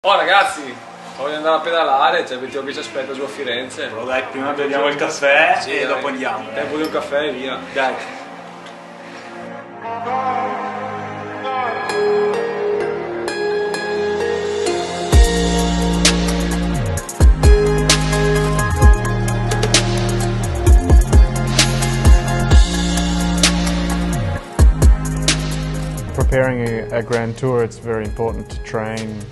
Oh ragazzi, voglio andare a pedalare, c'è Bettiol che ci aspetta giù a Firenze. Però dai, prima beviamo il caffè Sì, e dai. dopo andiamo. Tempo di un caffè e via. Dai. Preparing a Grand Tour, it's very important to train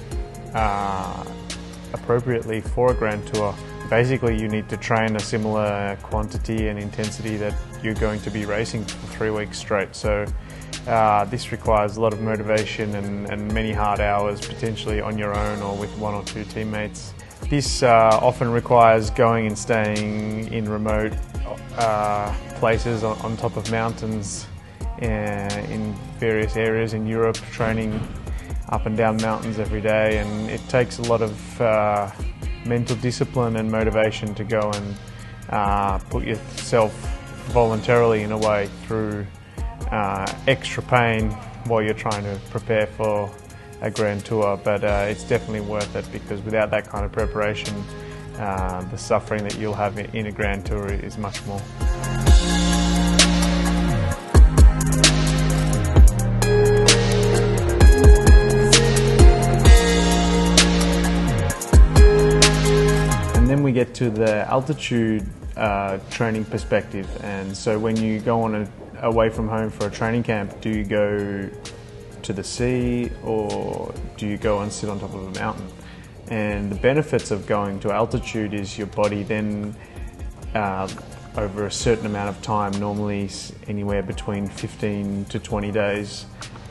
appropriately for a Grand Tour. Basically, you need to train a similar quantity and intensity that you're going to be racing for 3 weeks straight. So this requires a lot of motivation and many hard hours, potentially on your own or with 1 or 2 teammates. This often requires going and staying in remote places on top of mountains in various areas in Europe, training up and down mountains every day, and it takes a lot of mental discipline and motivation to go and put yourself voluntarily in a way through extra pain while you're trying to prepare for a Grand Tour, but it's definitely worth it, because without that kind of preparation the suffering that you'll have in a Grand Tour is much more. Then we get to the altitude training perspective, and so when you go on away from home for a training camp, do you go to the sea or do you go and sit on top of a mountain? And the benefits of going to altitude is your body then over a certain amount of time, normally anywhere between 15 to 20 days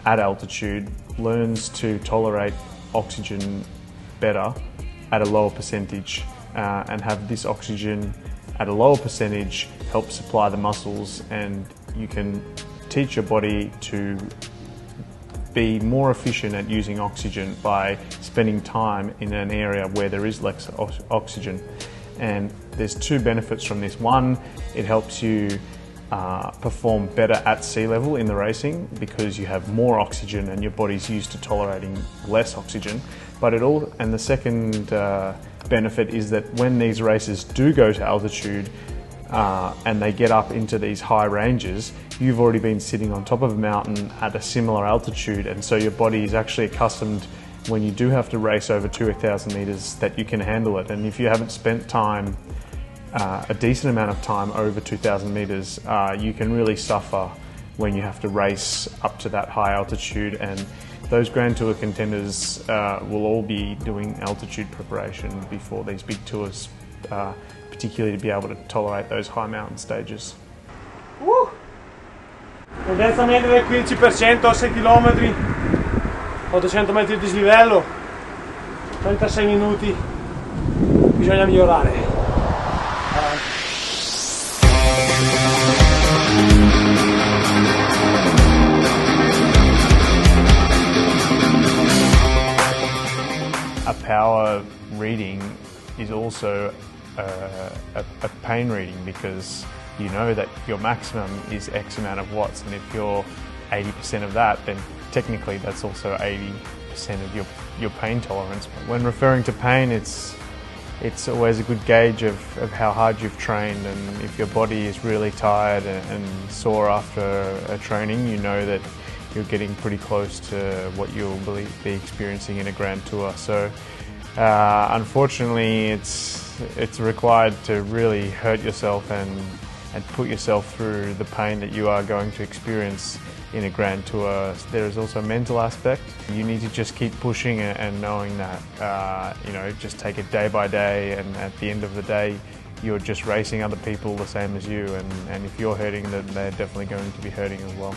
at altitude, learns to tolerate oxygen better at a lower percentage. And have this oxygen at a lower percentage help supply the muscles, and you can teach your body to be more efficient at using oxygen by spending time in an area where there is less oxygen. And there's 2 benefits from this. One, it helps you perform better at sea level in the racing because you have more oxygen and your body's used to tolerating less oxygen. But and the second benefit is that when these races do go to altitude and they get up into these high ranges, you've already been sitting on top of a mountain at a similar altitude, and so your body is actually accustomed, when you do have to race over 2,000 meters, that you can handle it. And if you haven't spent time, a decent amount of time over 2,000 meters, you can really suffer when you have to race up to that high altitude. And those Grand Tour contenders will all be doing altitude preparation before these big tours, particularly to be able to tolerate those high mountain stages. Tendenza media del 15% a 6 km, 800 metri di dislivello, 36 minuti, bisogna migliorare. A power reading is also a pain reading, because you know that your maximum is X amount of watts, and if you're 80% of that, then technically that's also 80% of your pain tolerance. But when referring to pain, it's always a good gauge of how hard you've trained, and if your body is really tired and sore after a training, you know that you're getting pretty close to what you'll be experiencing in a Grand Tour. So unfortunately it's required to really hurt yourself and put yourself through the pain that you are going to experience in a Grand Tour. There is also a mental aspect. You need to just keep pushing and knowing that, just take it day by day, and at the end of the day you're just racing other people the same as you, and if you're hurting, then they're definitely going to be hurting as well.